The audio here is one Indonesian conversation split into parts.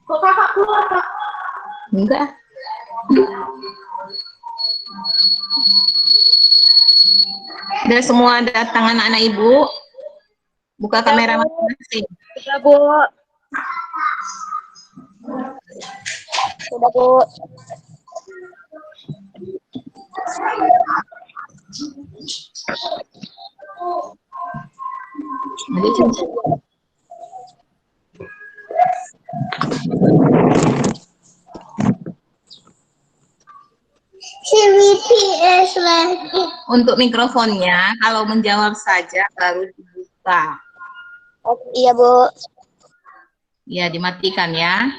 Kok kakak keluar, Kak? Enggak. Udah semua datang anak-anak Ibu. Buka kamera masing-masing. Sudah, Bu. Sudah, Bu. Untuk mikrofonnya, kalau menjawab saja baru dibuka. Oh, iya, Bu. Ya, dimatikan ya.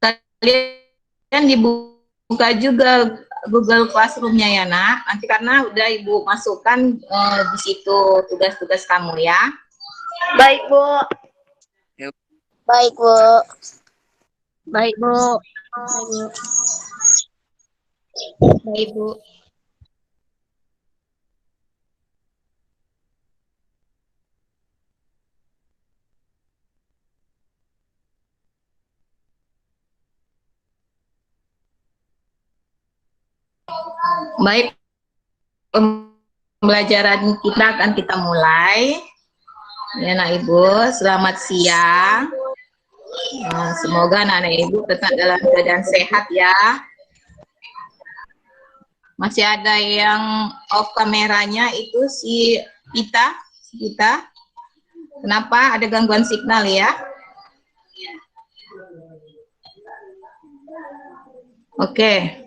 Sekalian dibuka juga Google Classroom-nya ya, Nak. Nanti karena udah Ibu masukkan di situ tugas-tugas kamu ya. Baik, Bu. Baik, Bu. Baik, Bu. Baik, Bu. Baik, pembelajaran kita akan kita mulai. Ya, Nak Ibu, selamat siang. Semoga anak-anak Ibu tetap dalam keadaan sehat ya. Masih ada yang off kameranya itu si Pita. Kenapa? Ada gangguan signal ya? Oke.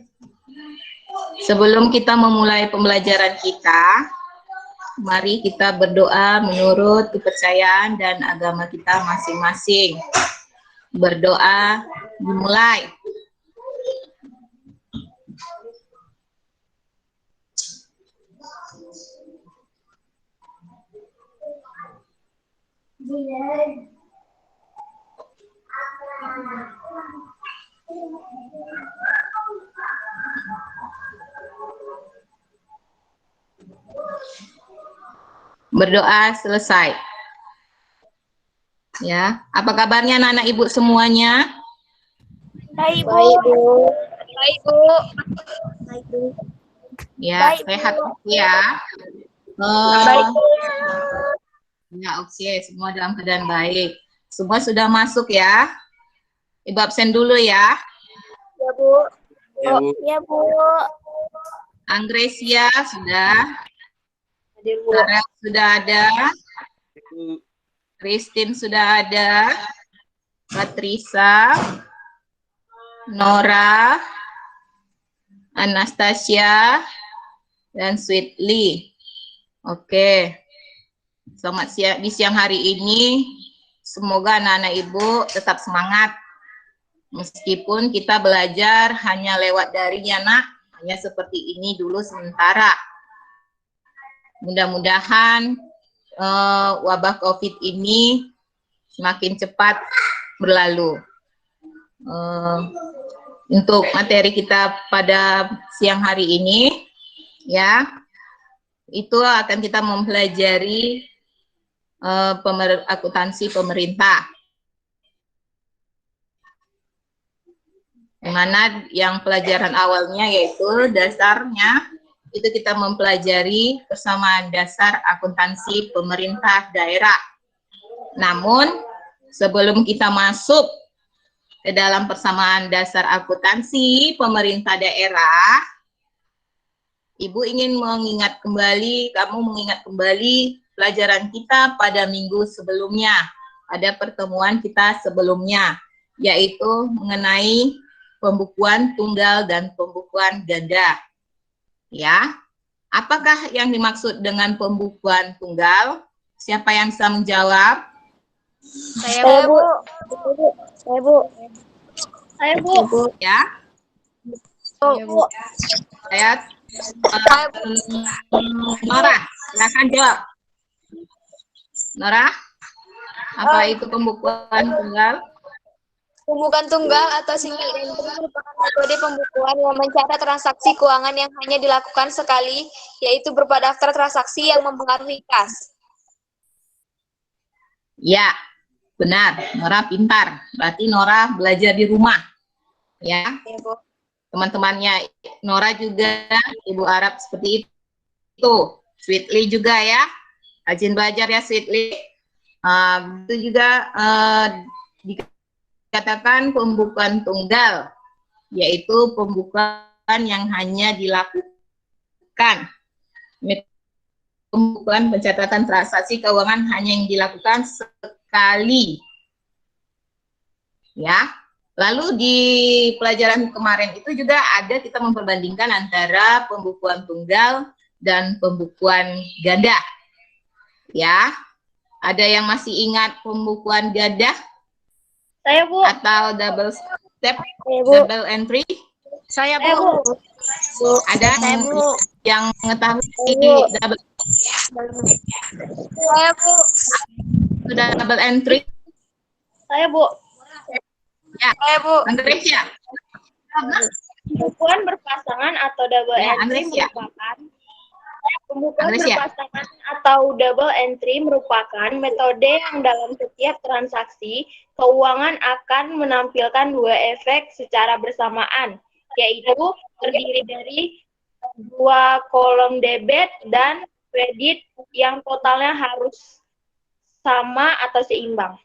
Sebelum kita memulai pembelajaran kita, mari kita berdoa menurut kepercayaan dan agama kita masing-masing. Berdoa dimulai. Berdoa selesai. Ya, apa kabarnya anak-anak Ibu semuanya? Baik, Bu. Baik, Bu. Baik, Bu. Baik, Bu. Ya, Baik, sehat Bu. ya. Baik, Bu. Ya, oke, semua dalam keadaan baik. Semua sudah masuk ya. Ibu absen dulu ya. Ya, Bu. Ya, Bu. Ya, Bu. Anggracia sudah. Hadir, Bu. Sarah sudah ada. Christine sudah ada. Patricia. Nora. Anastasia. Dan Sweetly. Oke. Selamat siang di siang hari ini. Semoga anak-anak Ibu tetap semangat. Meskipun kita belajar hanya lewat daring ya, Nak. Hanya seperti ini dulu sementara. Mudah-mudahan wabah COVID ini semakin cepat berlalu. Untuk materi kita pada siang hari ini, ya, itu akan kita mempelajari akuntansi pemerintah. Yang mana yang pelajaran awalnya yaitu dasarnya itu kita mempelajari persamaan dasar akuntansi pemerintah daerah. Namun sebelum kita masuk ke dalam persamaan dasar akuntansi pemerintah daerah, Ibu ingin kamu mengingat kembali pelajaran kita pada minggu sebelumnya, pada pertemuan kita sebelumnya, yaitu mengenai pembukuan tunggal dan pembukuan ganda. Ya, apakah yang dimaksud dengan pembukuan tunggal? Siapa yang bisa menjawab? Saya, Bu. Saya, Bu. Saya, Bu. Ya. Bu. Saya Saya, Bu. Nora, silakan jawab. Nora, apa itu pembukuan tunggal? Pembukuan tunggal atau single entry merupakan metode pembukuan yang mencatat transaksi keuangan yang hanya dilakukan sekali, yaitu berupa daftar transaksi yang mempengaruhi kas. Ya, benar. Nora pintar. Berarti Nora belajar di rumah. Ya, Ya, Bu. teman-temannya Nora juga Ibu Arab seperti itu. Sweetly juga ya. Rajin belajar ya Sweetly. Itu juga dikatakan pembukuan tunggal, yaitu pembukuan yang hanya dilakukan. Pembukuan pencatatan transaksi keuangan hanya yang dilakukan sekali. Ya. Lalu di pelajaran kemarin itu juga ada kita memperbandingkan antara pembukuan tunggal dan pembukuan ganda. Ya. Ada yang masih ingat pembukuan ganda? Saya, Bu. Atau double step, Saya, Bu. double entry? Saya, Bu. Ada Saya, Bu. yang mengetahui double, Saya, Bu. double entry? Saya, Bu. Ya, Saya, Bu. Andresia. Pembukuan berpasangan atau double Ya, entry Andresia. merupakan pembukuan Andresia. berpasangan atau double entry merupakan metode yang dalam setiap transaksi keuangan akan menampilkan dua efek secara bersamaan, yaitu terdiri dari dua kolom debit dan kredit yang totalnya harus sama atau seimbang.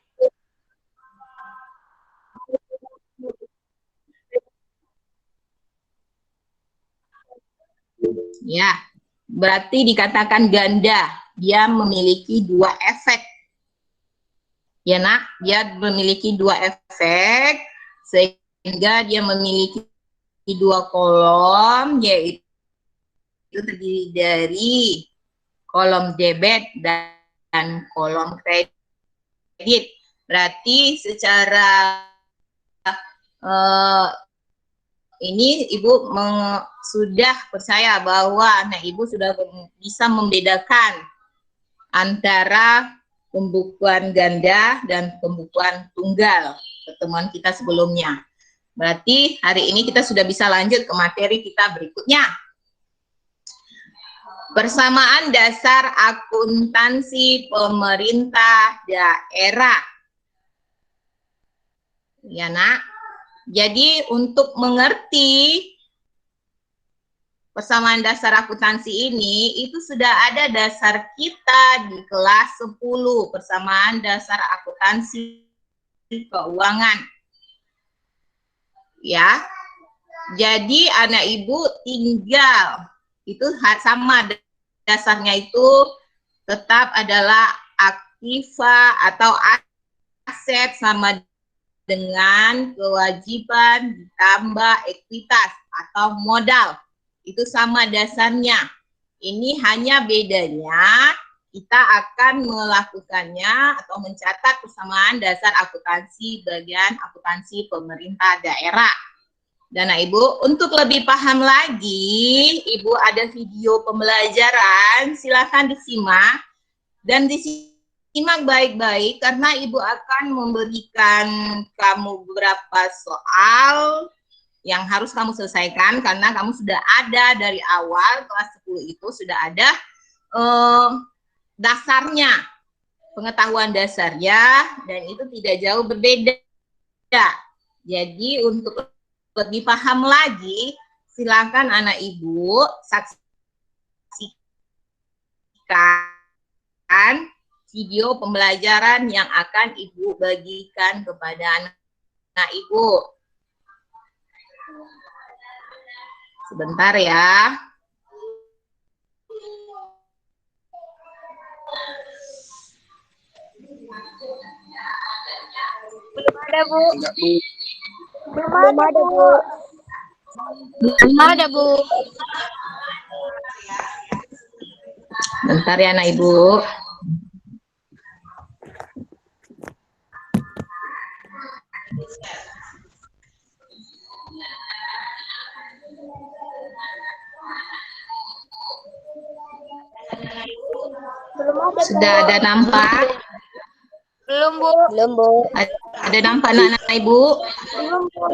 Ya, berarti dikatakan ganda. Dia memiliki dua efek. Ya nak, dia memiliki dua efek sehingga dia memiliki dua kolom, yaitu terdiri dari kolom debit dan kolom kredit. Berarti secara ini Ibu sudah percaya bahwa anak Ibu sudah bisa membedakan antara pembukuan ganda dan pembukuan tunggal pertemuan kita sebelumnya. Berarti hari ini kita sudah bisa lanjut ke materi kita berikutnya. Persamaan dasar akuntansi pemerintah daerah. Ya nak. Jadi untuk mengerti persamaan dasar akuntansi ini, itu sudah ada dasar kita di kelas 10, persamaan dasar akuntansi keuangan. Ya, jadi anak Ibu tinggal, itu sama dasarnya itu tetap adalah aktiva atau aset sama dengan kewajiban ditambah ekuitas atau modal. Itu sama dasarnya. Ini hanya bedanya kita akan melakukannya atau mencatat persamaan dasar akuntansi bagian akuntansi pemerintah daerah. Dan Ibu, untuk lebih paham lagi, Ibu ada video pembelajaran, silakan disimak dan disimak baik-baik karena Ibu akan memberikan kamu beberapa soal yang harus kamu selesaikan karena kamu sudah ada dari awal kelas 10 itu sudah ada dasarnya, pengetahuan dasarnya, dan itu tidak jauh berbeda. Jadi untuk lebih paham lagi, silakan anak Ibu saksikan video pembelajaran yang akan Ibu bagikan kepada anak Ibu. Sebentar ya. Belum ada, Bu. Belum ada, Bu. Belum ada, Bu. Bentar ya anak Ibu. Sudah ada nampak? Belum, Bu. Belum, Bu. Ada nampak anak-anak Ibu? Belum, Bu.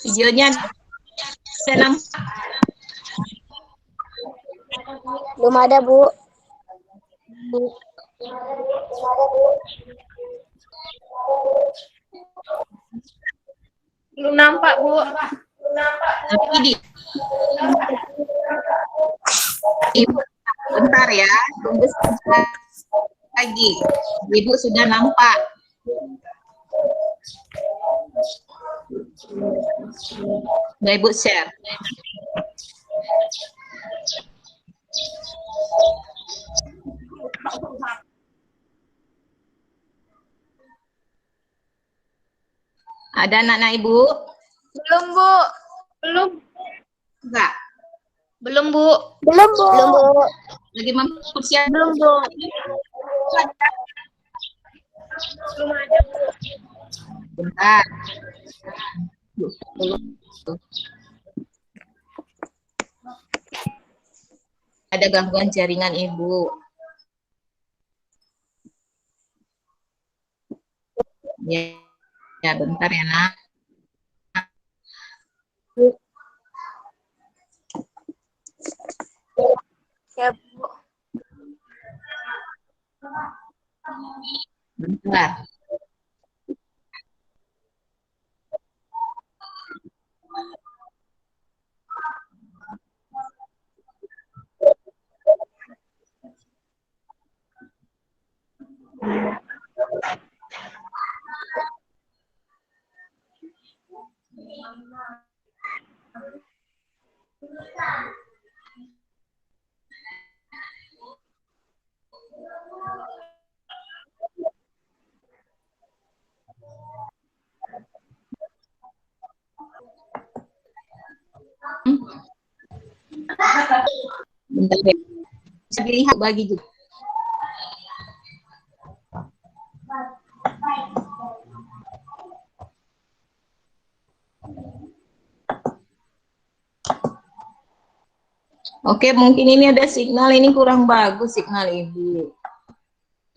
Videonya ada nampak? Belum ada, Bu. Belum nampak, Bu. Tapi bentar ya, tunggu sebentar lagi. Ibu sudah nampak. Nah, Ibu share. Ada anak-anak Ibu? Belum, Bu. Belum. Enggak. Belum, Bu. Belum, Bu. Belum, Bu. Lagi mempersiapkan. Belum, Bu. Belum ada, Bu. Bentar. Ada gangguan jaringan Ibu. Ya, ya bentar ya, Nak. Ya, Bu. Bentar. Bentar ya. Bisa dilihat bagi juga. Oke, mungkin ini ada signal, ini kurang bagus signal Ibu.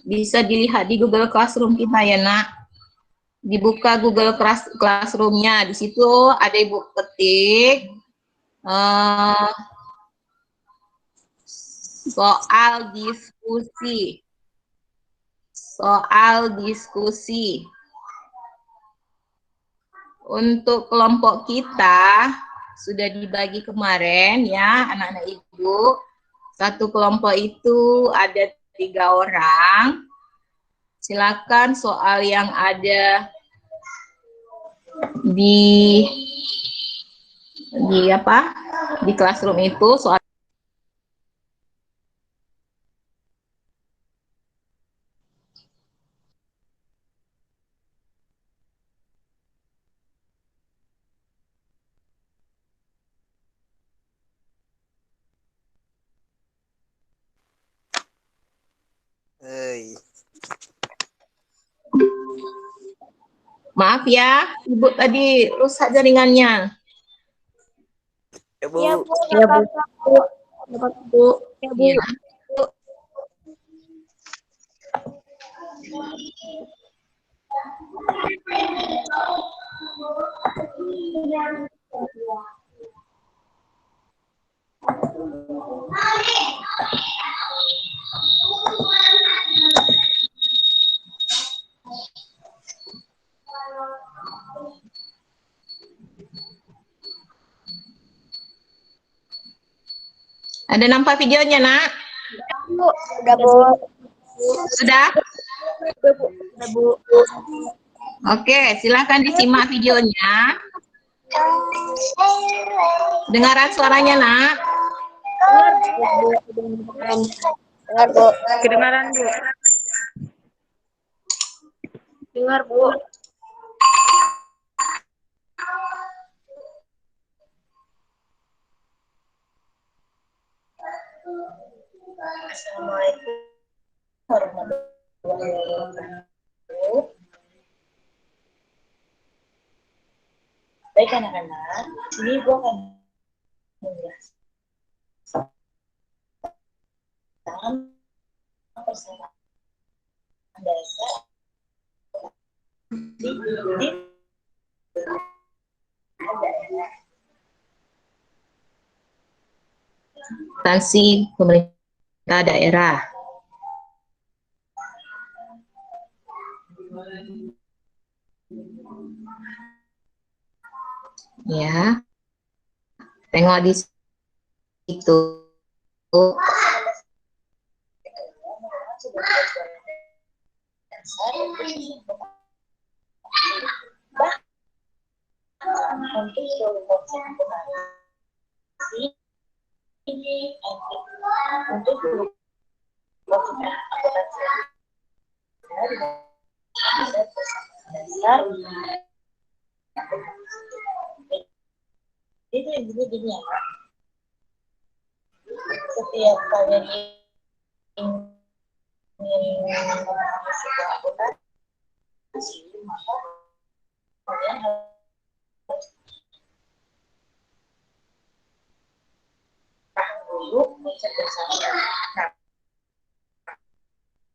Bisa dilihat di Google Classroom kita ya, Nak. Dibuka Google Classroom-nya. Di situ ada Ibu ketik soal diskusi. Soal diskusi. Untuk kelompok kita sudah dibagi kemarin ya, anak-anak Ibu. Satu kelompok itu ada 3 orang. Silakan soal yang ada di apa? Di classroom itu soal maaf ya, Ibu tadi rusak jaringannya. Ya, Bu. Ya, Bu. Ya, Bu. Dapat, Bu. Ya, Bu. Iya. Ada nampak videonya, Nak? Bu. Udah, Bu. Sudah? Udah, Bu. Oke, silakan disimak videonya. Dengaran suaranya, Nak? Dengar, Bu. Kedengaran, Bu. Dengar, Bu. Assalamualaikum warahmatullahi wabarakatuh. Baik anak-anak, ini gue akan menjelaskan persamaan dasar di daerah. Instansi pemerintah daerah. Ya, tengok di situ. Untuk seluruh konsep akuntansi ini untuk seluruh konsep akuntansi dasar itu intinya gini ya Pak. Setiap kalian ingin memahami sebuah akuntansi, maka kalian harus paham dulu konsep dasarnya. Nah,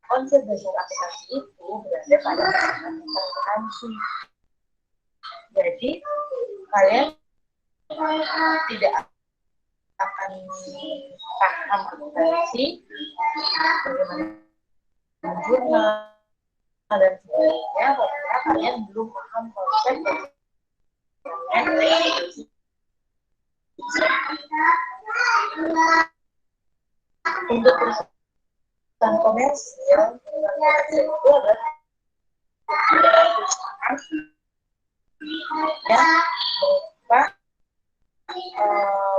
konsep dasar akuntansi itu berada pada akuntansi. Jadi kalian tidak akan paham akuntansi, bagaimana jurnal dan sebagainya, karena kalian belum paham konsep untuk perusahaan komersil. Itu adalah yang berupa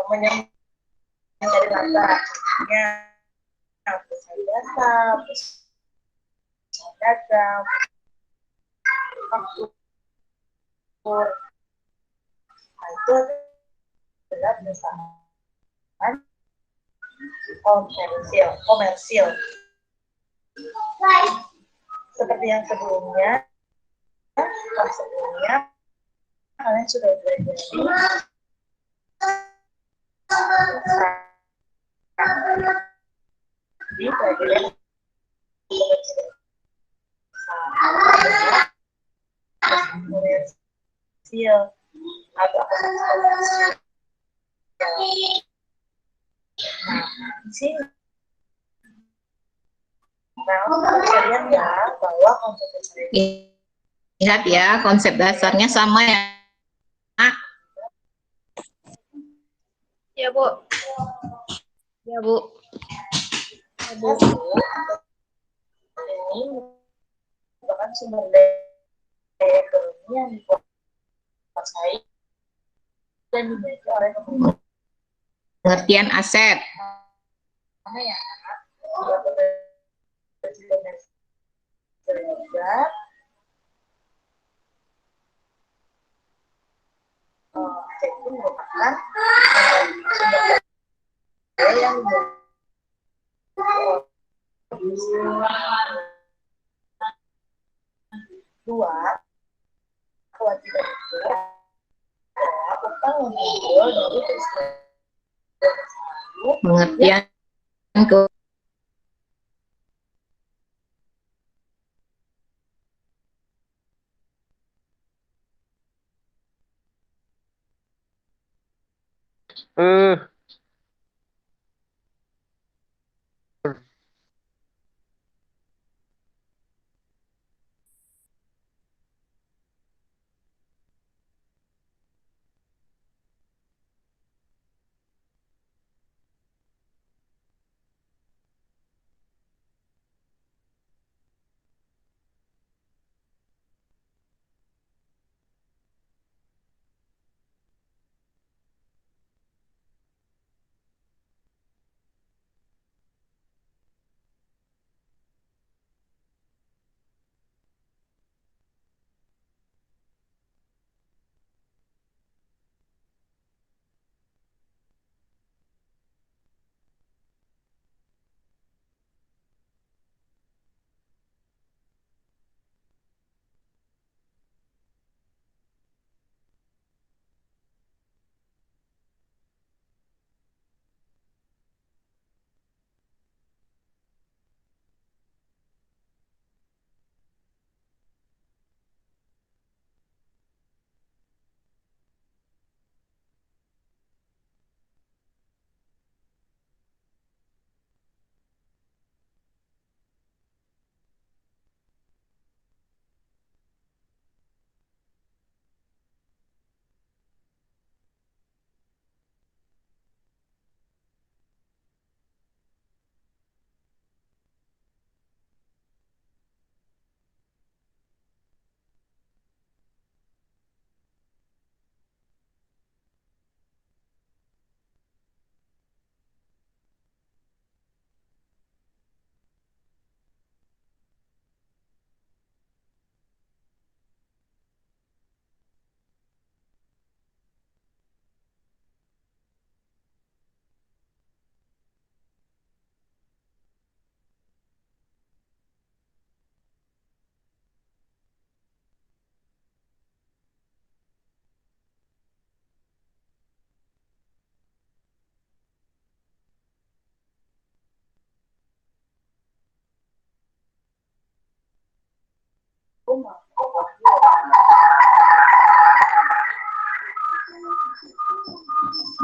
mencari latarnya, perusahaan jasa, perusahaan dagang, faktur. Nah, itu adalah perusahaan komersil. Seperti yang sebelumnya, kalian sudah belajar di pelajaran komersil atau komersil. Nah, di sini kalian ya bahwa konsep dasar Lihat ya, konsep dasarnya sama ya. Ya, Bu. Ya, Bu. ini merupakan sumber daya ekonomi yang dikuasai dan dimiliki oleh pemerintah. Pengertian aset. Mana ya? Juga aset itu merupakan sumber daya yang dua kewajiban itu adalah utang mengumpul dari peristiwa Pengertian ke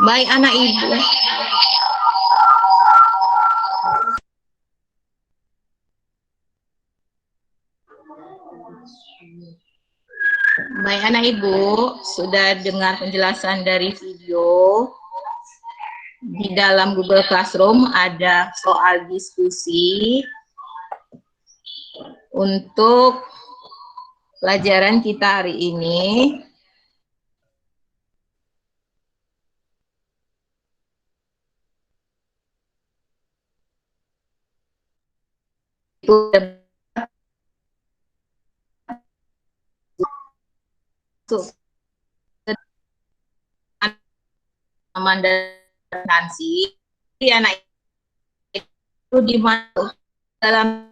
Baik anak ibu. Baik anak ibu, sudah dengar penjelasan dari video. Di dalam Google Classroom ada soal diskusi untuk pelajaran kita hari ini. Itu teman dan Nancy, anak itu dimasuk dalam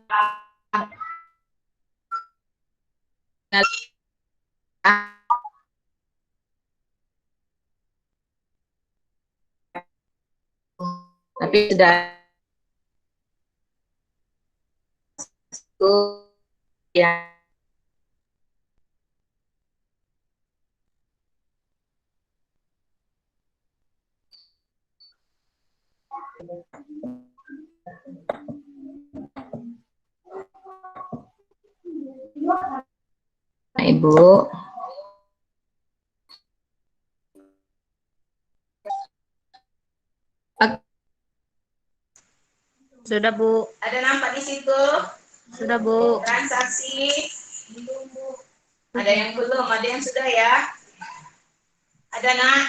tapi sudah itu ya. Nah, Ibu. Sudah, Bu. Ada nampak di situ? Sudah, Bu. Transaksi. Ada yang belum, ada yang sudah ya? Ada, Nak?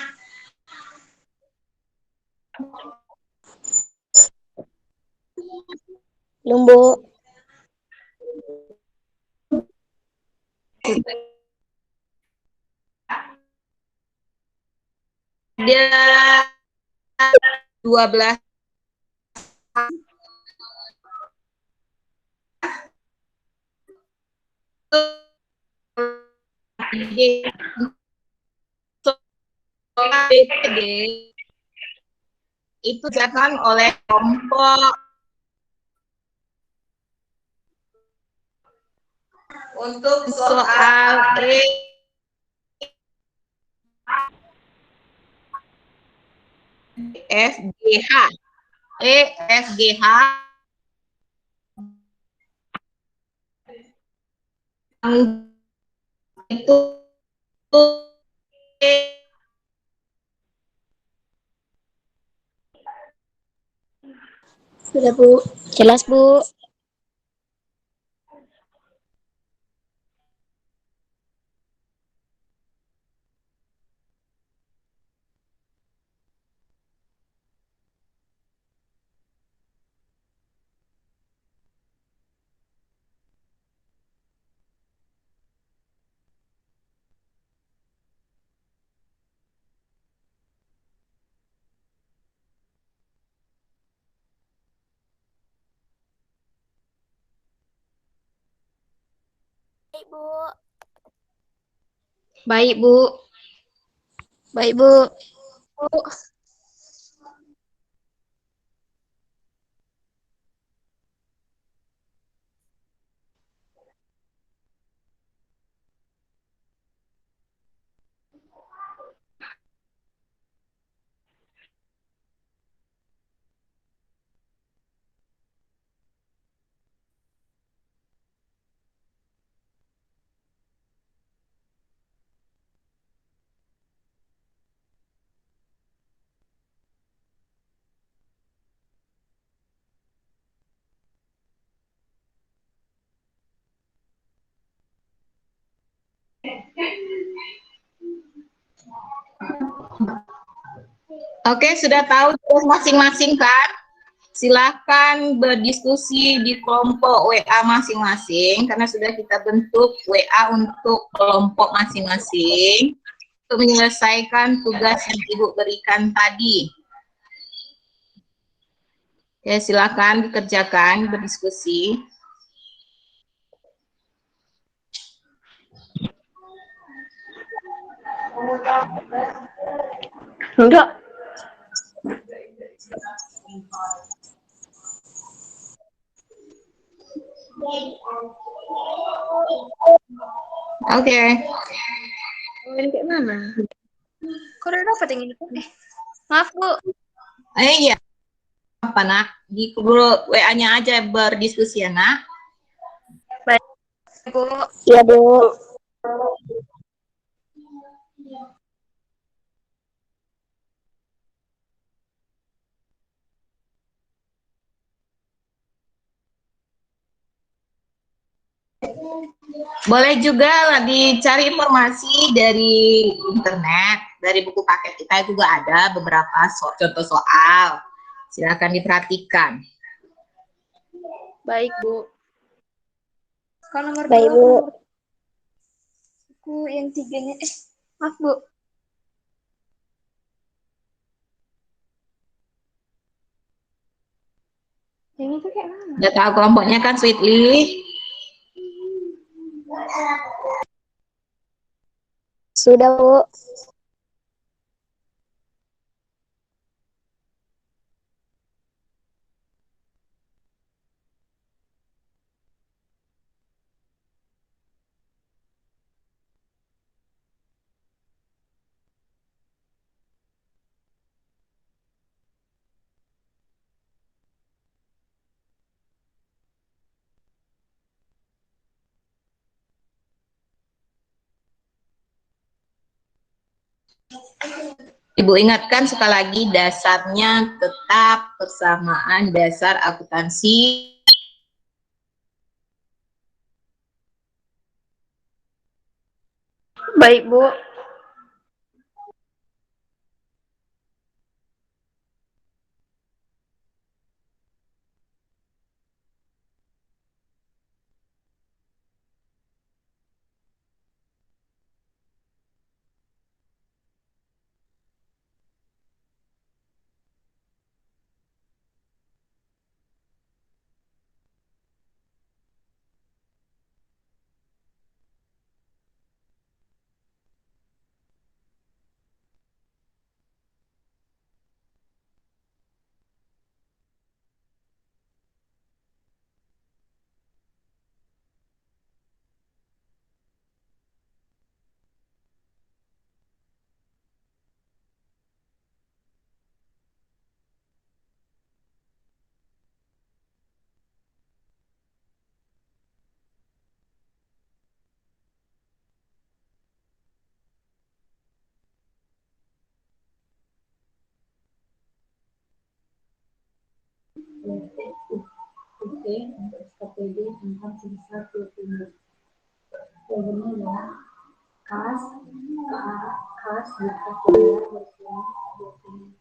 Belum, Bu. Dia 12 BPD itu dilakukan oleh kelompok untuk soal EFGH. EFGH itu Sudah, Bu. Jelas, Bu. Bu. Baik, Bu. Baik, Bu. Bu. Oke, sudah tahu masing-masing kan? Silakan berdiskusi di kelompok WA masing-masing karena sudah kita bentuk WA untuk kelompok masing-masing untuk menyelesaikan tugas yang Ibu berikan tadi. Oke, silakan dikerjakan berdiskusi. Enggak. Oke. Kayak mana? Kok udah dapat yang ini? Maaf, Bu. Iya, apa nak? Di grup WA-nya aja berdiskusi ya nak. Baik, Bu. Iya, Bu. Boleh juga dicari informasi dari internet, dari buku paket kita juga ada beberapa contoh soal. Silakan diperhatikan. Baik, Bu. Kalau nomor Baik, 2, Bu. aku yang 3-nya. Maaf, Bu. Yang itu kayak mana? Udah tahu kelompoknya kan, Sweetly? Sudah, Bu. Ibu ingatkan sekali lagi dasarnya tetap persamaan dasar akuntansi. Baik, Bu. Oke, untuk SKPD tentang sisa tujuh revenue ya. Kas, kas buka kuliah berkurang 20.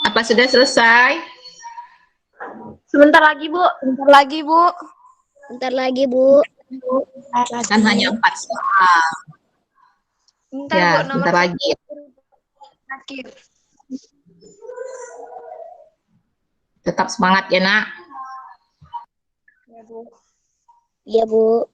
Apa sudah selesai? Sebentar lagi, Bu. Bentar lagi, Bu. Bentar lagi, Bu. Kan hanya 4 soal. Bentar, Ya, Bu. Nomor bentar lagi. terakhir. Tetap semangat ya nak. Ya, Bu. Iya, Bu.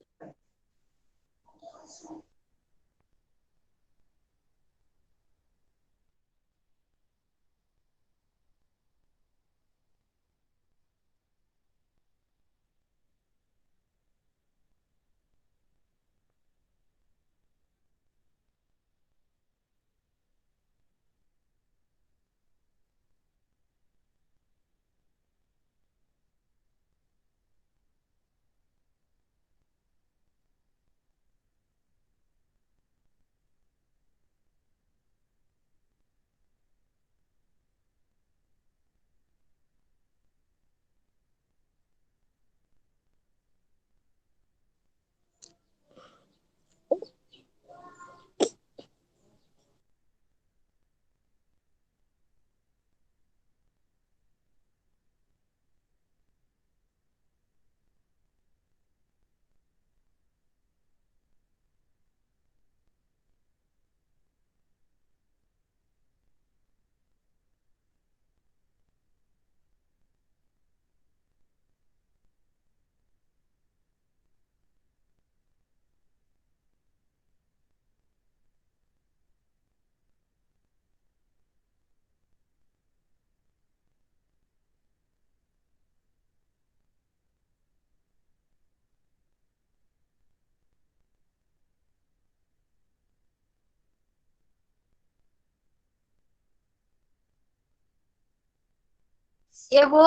Ya, Bu.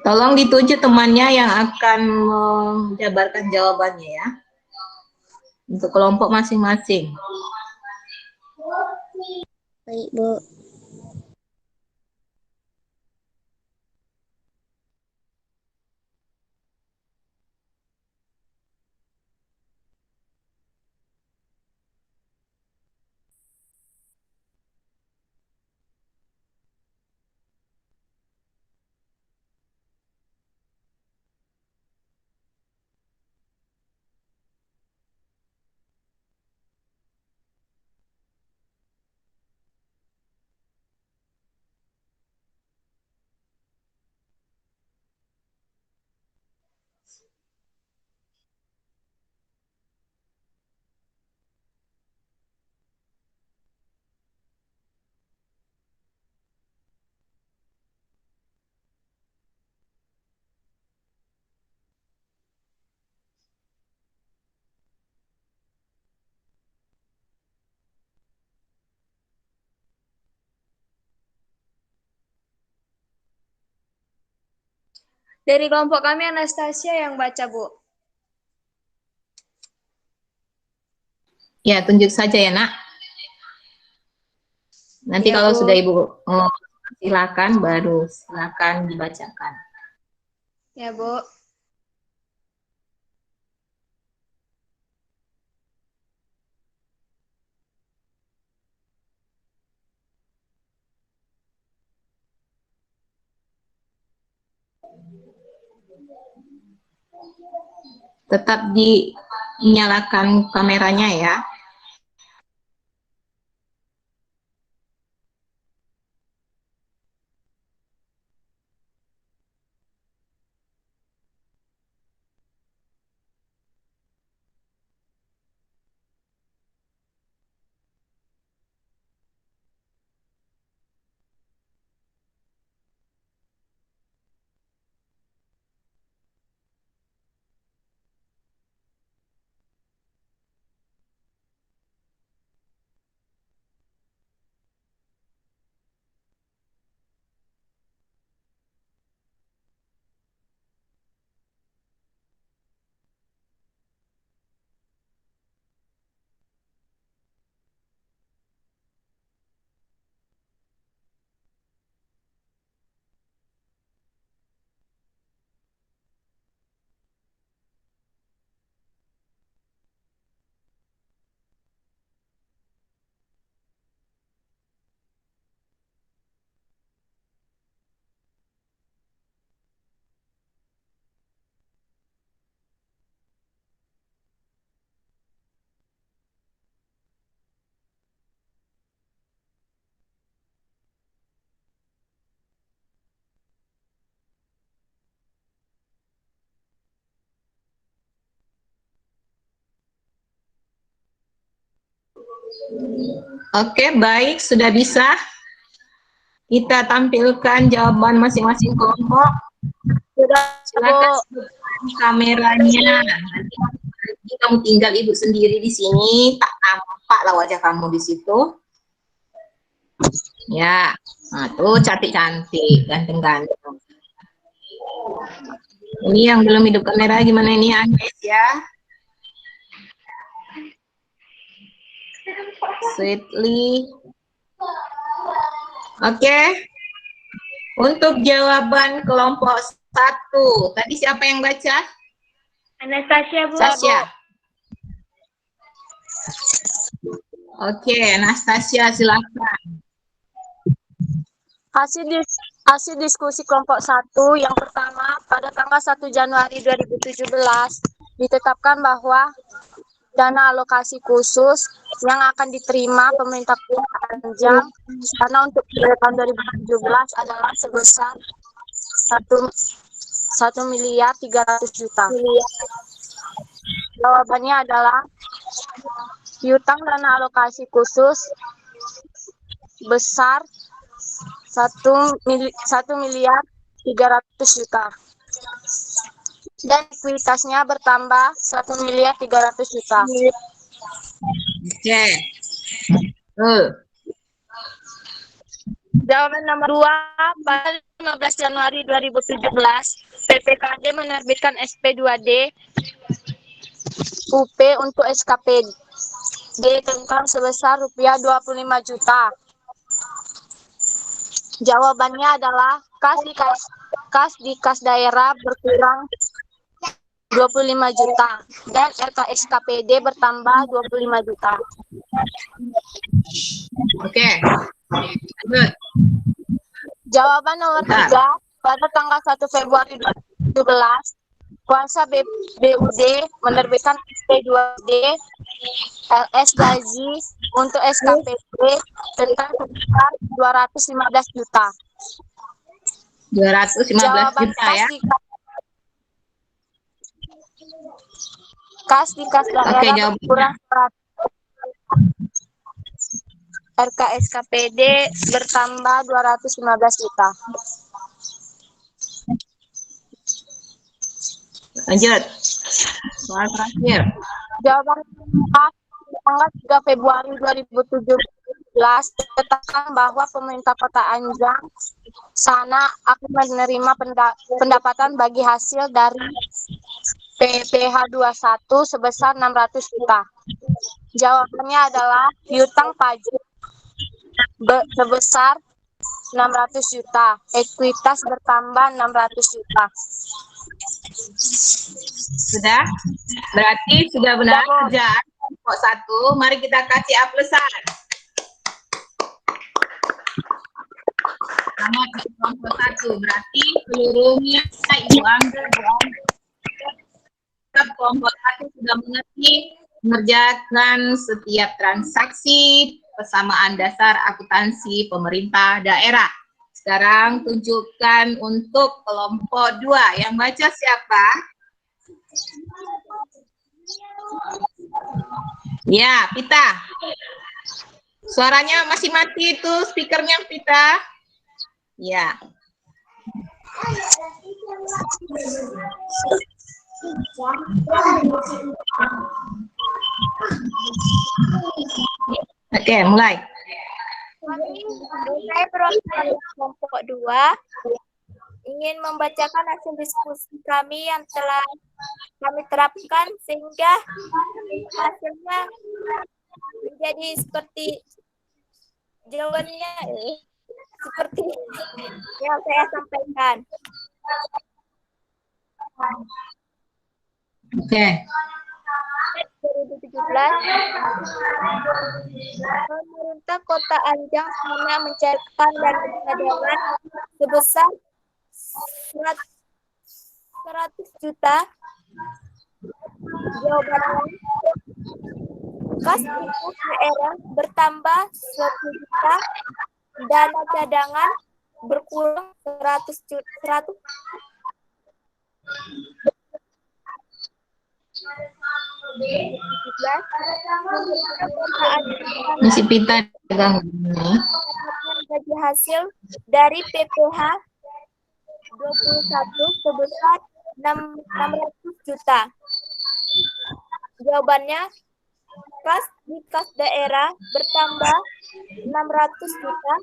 Tolong dituju temannya yang akan menjabarkan jawabannya ya. Untuk kelompok masing-masing. Baik, Bu. Dari kelompok kami Anastasia yang baca, Bu. Ya, tunjuk saja ya, Nak. Nanti Ya, kalau Bu. sudah Ibu silakan, baru silakan dibacakan. Ya, Bu. Tetap dinyalakan kameranya ya. Oke, baik, sudah bisa. Kita tampilkan jawaban masing-masing kelompok. Silakan sebutkan kameranya. Nanti kamu tinggal Ibu sendiri di sini, tak nampak lah wajah kamu di situ. Ya, nah tuh cantik-cantik, ganteng-ganteng. Ini yang belum hidup kamera gimana ini Agnes ya? Sweetly. Oke. Untuk jawaban kelompok 1, tadi siapa yang baca? Anastasia, Bu. Sasya. Oke, Anastasia silakan. Hasil diskusi kelompok 1 yang pertama pada tanggal 1 Januari 2017 ditetapkan bahwa dana alokasi khusus yang akan diterima pemerintah Kota Anjang karena untuk tahun 2017 adalah sebesar 1.300.000.000. Jawabannya adalah piutang dana alokasi khusus besar 1.300.000.000 dan likuiditasnya bertambah 1.300.000.000. Oke. Jawaban nomor 2, pada 15 Januari 2017, PPKD menerbitkan SP2D UP untuk SKPD tentang sebesar Rp25 juta. Jawabannya adalah kas di kas daerah berkurang 25 juta dan RKSKPD bertambah 25 juta. Oke. Lanjut. Jawaban nomor 3, pada tanggal 1 Februari 2017, kuasa BUD menerbitkan SP2D LS Gaji untuk SKPD tentang sebesar 215 juta. 215 Jawaban juta ya. Kas di kas daerah Oke, jawabannya. berkurang 100. RKSKPD bertambah 215 juta. Lanjut. Soal terakhir. Jawaban A, tanggal 3 Februari 2017 ditetapkan bahwa pemerintah Kota Anjang Sana akan menerima pendapatan bagi hasil dari PPH 21 sebesar 600 juta. Jawabannya adalah piutang pajak sebesar 600 juta. Ekuitas bertambah 600 juta. Sudah? Berarti sudah benar kerjaan kelompok 1. Mari kita kasih aplusan. Selamat untuk kelompok 1. Berarti seluruhnya Ibu Angga kelompok 1 sudah mengerti mengerjakan setiap transaksi persamaan dasar akuntansi pemerintah daerah. Sekarang tunjukkan untuk kelompok 2. Yang baca siapa? Ya, Pita. Suaranya masih mati itu speakernya, Pita. Ya. Oke, mulai. Saya perwakilan kelompok 2 ingin membacakan hasil diskusi kami yang telah kami terapkan sehingga hasilnya menjadi seperti jawabannya seperti yang saya sampaikan. Oke. 2017, pemerintah Kota Anjang Sana mencairkan dana cadangan sebesar 100 juta. Jawabannya, kas di kas daerah bertambah 1 juta, dana cadangan berkurang 100 juta. Masih Pita ganggu. Bagi hasil dari PPH 21 sebesar 600 juta. Jawabannya, kas di kas daerah bertambah 600 juta,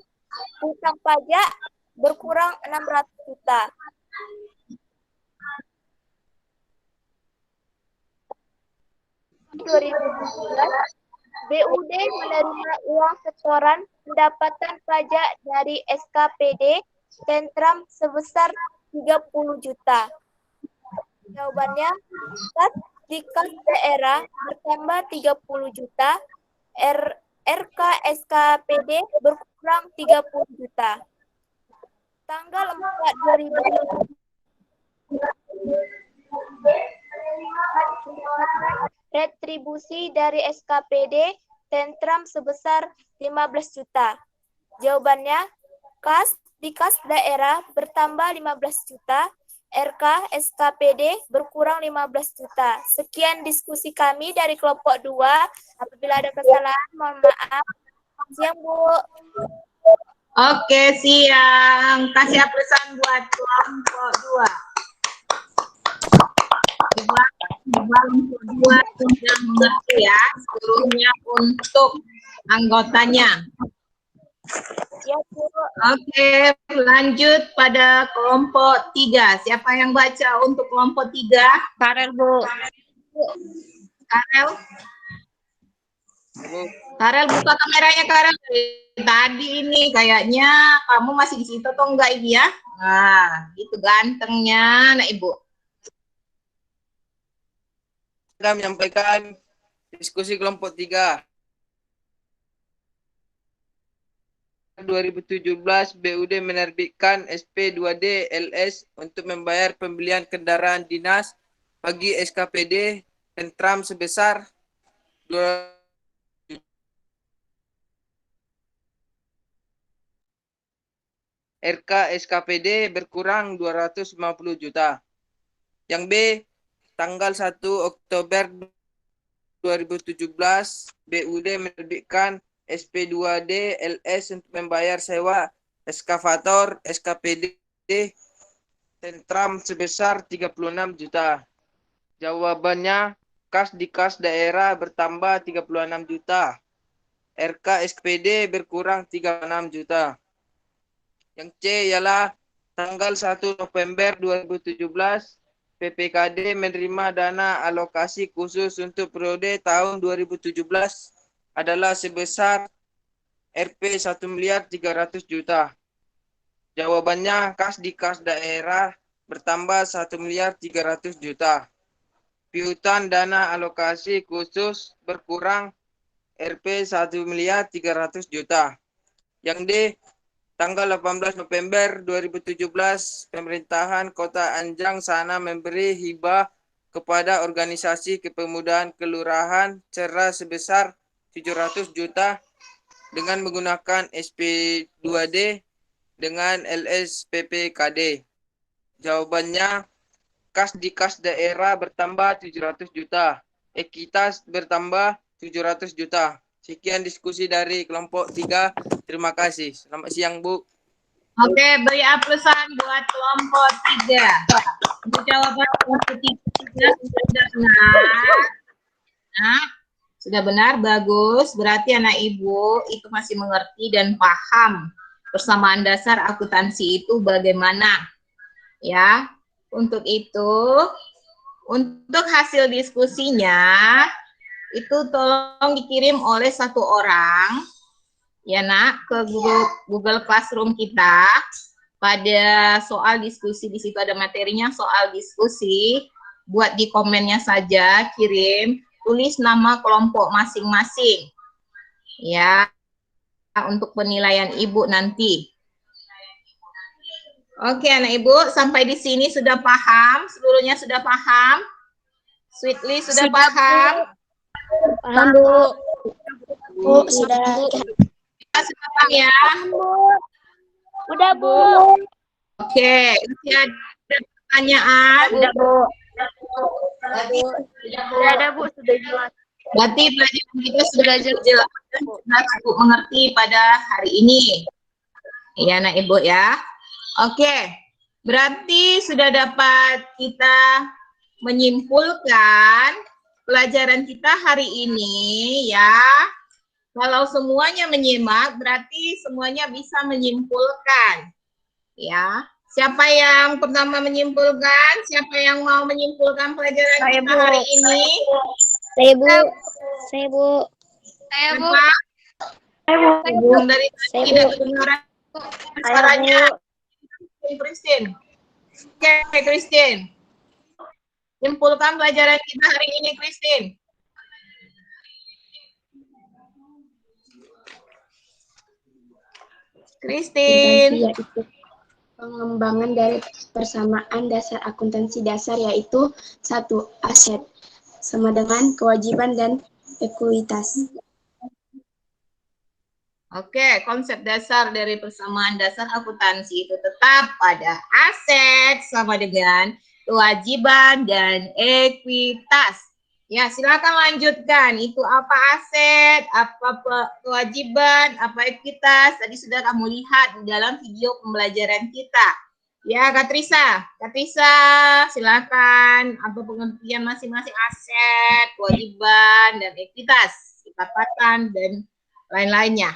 utang pajak berkurang 600 juta. BUD menerima uang setoran pendapatan pajak dari SKPD Tentram sebesar 30 juta. Jawabannya, kas di kas daerah bertambah 30 juta, RK SKPD berkurang 30 juta. Tanggal 4 2020 retribusi dari SKPD Tentram sebesar 15 juta. Jawabannya, kas di kas daerah bertambah 15 juta, RK SKPD berkurang 15 juta. Sekian diskusi kami dari kelompok 2. Apabila ada kesalahan, mohon maaf. Siang, Bu. Oke, siang. Kasih aplusan buat kelompok 2. Kelompok 2 sudah mengerti ya, seluruhnya untuk anggotanya. Ya, Bu. Oke, lanjut pada kelompok 3. Siapa yang baca untuk kelompok 3? Karel, Bu. Karel? Karel, buka kameranya, Karel. Tadi ini kayaknya kamu masih di situ atau enggak ini ya? Nah, itu gantengnya anak Ibu. Saya menyampaikan diskusi kelompok 3. 2017 BUD menerbitkan SP2D LS untuk membayar pembelian kendaraan dinas bagi SKPD Tentram sebesar 2 RK SKPD berkurang 250 juta. Yang B, tanggal 1 Oktober 2017 BUD menerbitkan SP2D LS untuk membayar sewa eskavator SKPD Tentram sebesar 36 juta. Jawabannya, kas di kas daerah bertambah 36 juta. RK SKPD berkurang 36 juta. Yang C ialah tanggal 1 November 2017 PPKD menerima dana alokasi khusus untuk periode tahun 2017 adalah sebesar Rp 1 miliar 300 juta. Jawabannya kas di kas daerah bertambah 1 miliar 300 juta. Piutang dana alokasi khusus berkurang Rp 1 miliar 300 juta. Yang D, tanggal 18 November 2017, pemerintahan Kota Anjang Sana memberi hibah kepada organisasi kepemudaan kelurahan Cerah sebesar 700 juta dengan menggunakan SP2D dengan LSPPKD. Jawabannya, kas di kas daerah bertambah 700 juta. Ekitas bertambah 700 juta. Sekian diskusi dari kelompok 3. Terima kasih. Selamat siang, Bu. Oke, beri aplausan buat kelompok 3. Untuk jawaban kelompok 3 sudah benar. Nah, sudah benar, bagus. Berarti anak Ibu itu masih mengerti dan paham persamaan dasar akuntansi itu bagaimana. Ya, untuk itu, untuk hasil diskusinya, itu tolong dikirim oleh satu orang, ya nak, ke Google Classroom kita. Pada soal diskusi, di situ ada materinya soal diskusi. Buat di komennya saja, kirim. Tulis nama kelompok masing-masing, ya, untuk penilaian Ibu nanti. Oke, anak Ibu, sampai di sini sudah paham? Seluruhnya sudah paham? Sweetly sudah paham? Paham, Bu. Bu, sudah. Kita sudah paham ya? Udah, Bu. Oke, masih ada pertanyaan? Udah, Bu. Sudah ada, Bu. Sudah jelas. Berarti pelajaran kita sudah jelas, sudah cukup mengerti pada hari ini. Ya, anak Ibu ya. Oke, berarti sudah dapat kita menyimpulkan pelajaran kita hari ini ya. Kalau semuanya menyimak, berarti semuanya bisa menyimpulkan. Ya, siapa yang pertama menyimpulkan? Siapa yang mau menyimpulkan pelajaran Saya, kita Bu. hari ini? Saya, Bu. Saya, Bu. Saya, Bu. Siapa? Saya, Bu. Yang dari tadi Saya, tidak Bu. kedengaran Saya, suaranya. Bu. Christine. Oke, Christine. Simpulkan pelajaran kita hari ini, Christine. Christine. Yaitu pengembangan dari persamaan dasar akuntansi dasar, yaitu 1. Aset sama dengan kewajiban dan ekuitas. Oke, konsep dasar dari persamaan dasar akuntansi itu tetap pada aset sama dengan kewajiban dan ekuitas. Ya, silakan lanjutkan. Itu apa aset, apa kewajiban, apa ekuitas. Tadi sudah kamu lihat di dalam video pembelajaran kita. Ya, Kak Trisa. Kak Trisa, silakan. Apa pengertian masing-masing aset, kewajiban, dan ekuitas, pendapatan, dan lain-lainnya.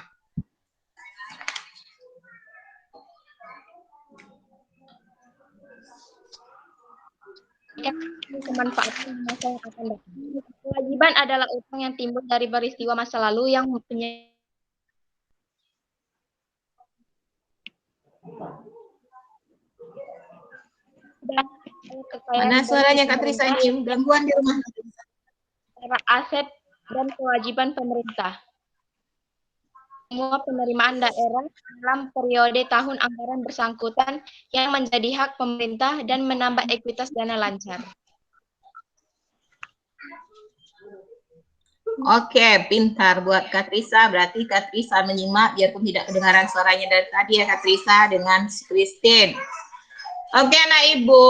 Kemanfaatan masa yang akan datang. Kewajiban adalah utang yang timbul dari peristiwa masa lalu yang mempunyai kekayaan Mana suaranya Kak pemerintah, Trisa ini? Gangguan di rumah. antara aset dan kewajiban pemerintah. Semua penerimaan daerah dalam periode tahun anggaran bersangkutan yang menjadi hak pemerintah dan menambah ekuitas dana lancar. Oke, pintar buat Kak Trisa. Berarti Kak Trisa menyimak biarpun tidak kedengaran suaranya dari tadi ya Kak Trisa dengan Christine. Oke anak ibu,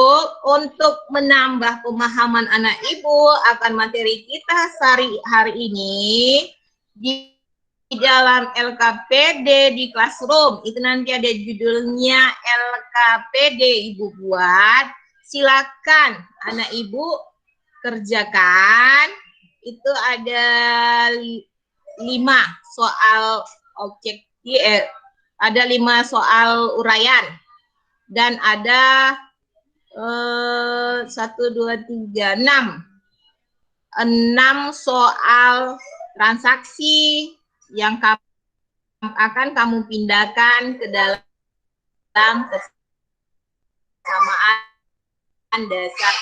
untuk menambah pemahaman anak ibu akan materi kita hari ini di dalam LKPD di classroom, itu nanti ada judulnya LKPD ibu buat, silakan anak ibu kerjakan. Itu ada 5 soal objektif, ada 5 soal uraian. Dan ada 1, 2, 3, 6 soal transaksi yang akan kamu pindahkan ke dalam kesamaan dasar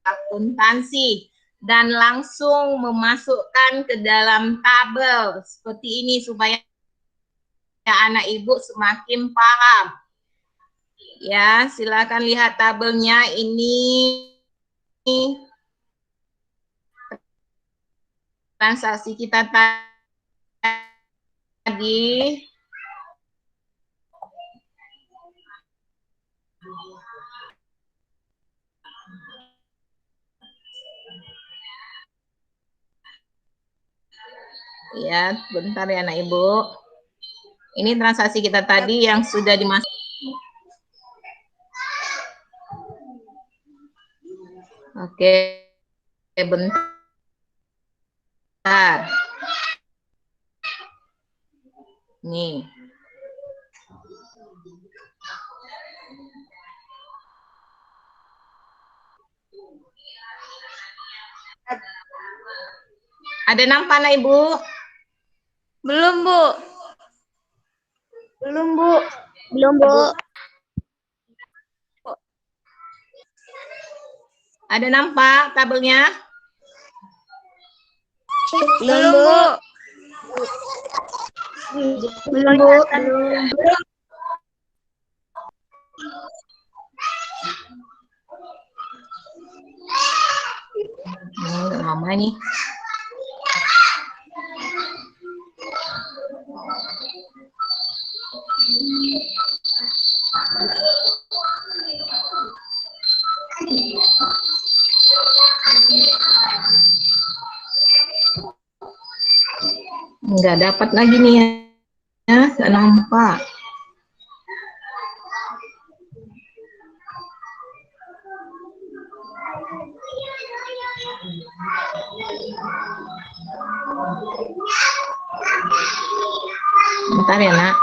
akuntansi dan langsung memasukkan ke dalam tabel seperti ini supaya anak ibu semakin paham. Ya, silakan lihat tabelnya ini transaksi kita tadi. Ya, bentar ya anak ibu. Ini transaksi kita tadi yang sudah dimasuk. Oke, bentar. Nih. Ada nampak anak ibu? Belum, Bu. Belum, Bu. Belum, Bu. Ada nampak tabelnya? Belum, Bu. Belum, Bu. Belum. Lama nih. Nggak dapat lagi nih ya, nggak nampak. Bentar ya nak.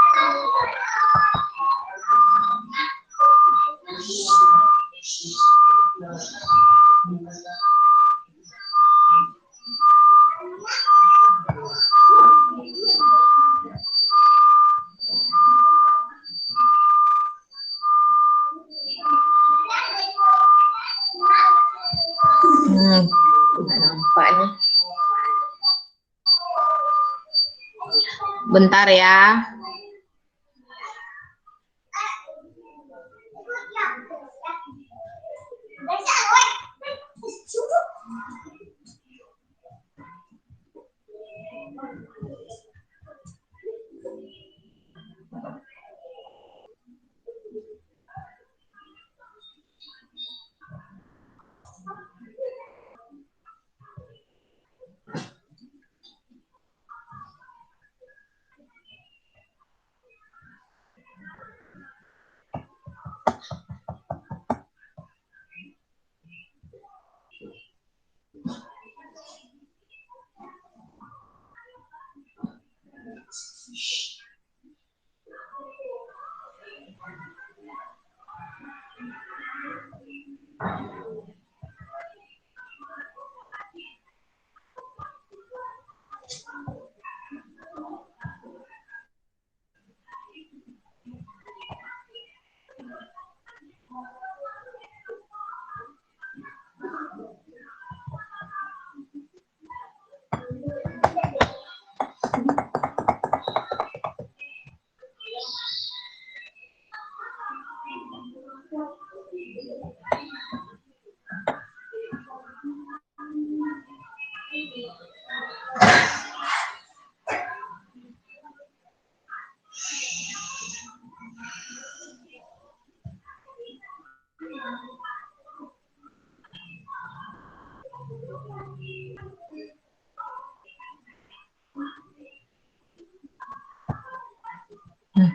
Nggak nampak nih. Bentar ya.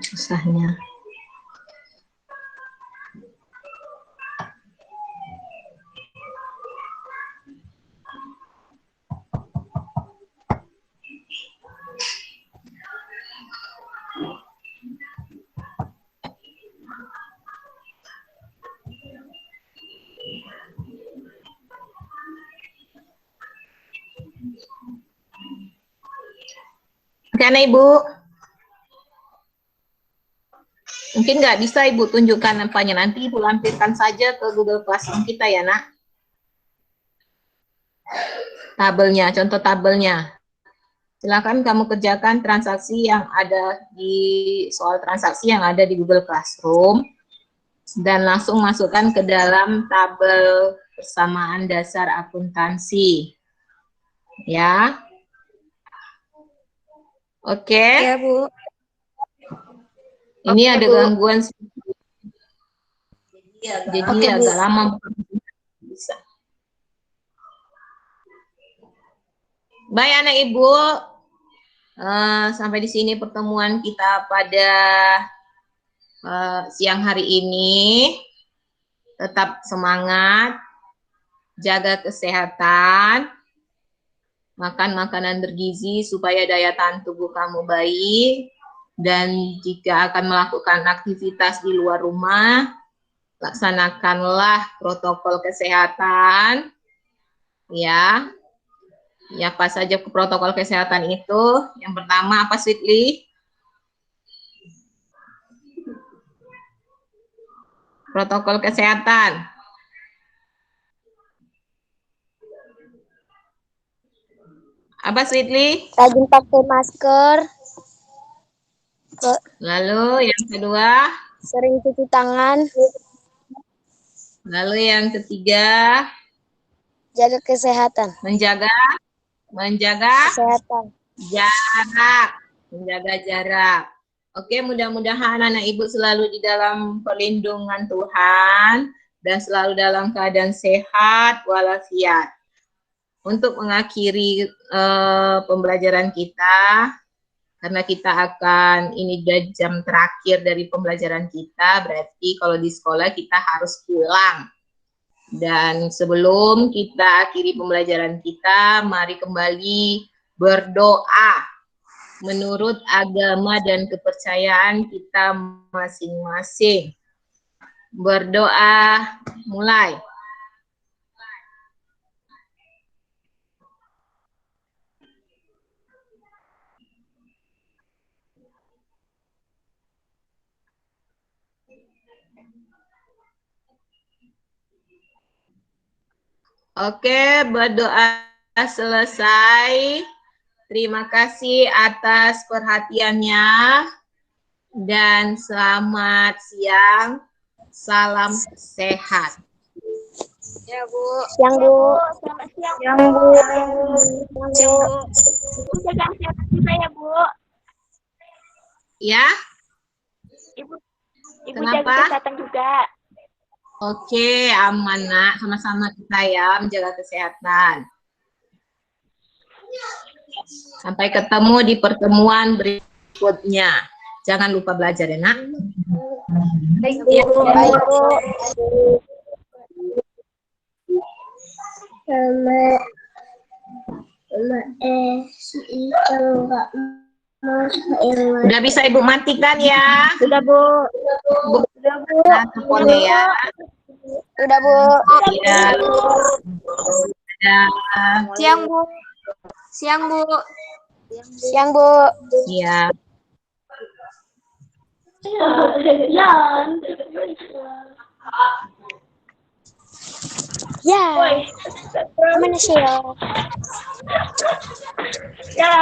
Susahnya. Karena Ibu, mungkin nggak bisa Ibu tunjukkan apanya, nanti Ibu lampirkan saja ke Google Classroom kita ya, Nak. Tabelnya, contoh tabelnya. Silakan kamu kerjakan transaksi yang ada di soal transaksi yang ada di Google Classroom dan langsung masukkan ke dalam tabel persamaan dasar akuntansi. Ya. Oke. Ya, Bu. Ini Oke, ada Bu. gangguan, jadi Oke, Bu. agak lama bisa. Baik anak Ibu, sampai di sini pertemuan kita pada siang hari ini. Tetap semangat, jaga kesehatan, makan makanan bergizi supaya daya tahan tubuh kamu baik, dan jika akan melakukan aktivitas di luar rumah, laksanakanlah protokol kesehatan, ya. Ya, apa saja protokol kesehatan itu? Yang pertama apa, Sweetly? Protokol kesehatan. Apa, Sweetly? Rajin pakai masker. Lalu yang kedua? Sering cuci tangan. Lalu yang ketiga? Jaga kesehatan. Menjaga Kesehatan. jarak. Menjaga jarak. Oke, mudah-mudahan anak Ibu selalu di dalam perlindungan Tuhan dan selalu dalam keadaan sehat walafiat. Untuk mengakhiri pembelajaran kita, karena kita akan, ini jam terakhir dari pembelajaran kita, berarti kalau di sekolah kita harus pulang. Dan sebelum kita akhiri pembelajaran kita, mari kembali berdoa menurut agama dan kepercayaan kita masing-masing. Berdoa, mulai. Oke, berdoa selesai. Terima kasih atas perhatiannya dan selamat siang. Salam sehat. Ya, Bu. Siang, Bu. Selamat siang, Siang, Bu. Bu. Siang, Bu. Ibu jaga kesehatan juga ya, Bu. Ya? Ibu Kenapa? jaga kesehatan juga. Oke, aman Nak. Sama-sama kita ya menjaga kesehatan. Sampai ketemu di pertemuan berikutnya. Jangan lupa belajar ya, Nak. Baik, Bu. Baik, Bu. Sama Udah bisa Ibu matikan ya. Sudah, Bu. Udah, Bu. Nah, teleponnya ya. Udah, Bu. Iya. Dadah. Siang, Bu. Siang, Bu. Siang, Bu. Iya. Ya. Mana sih ya? Ya.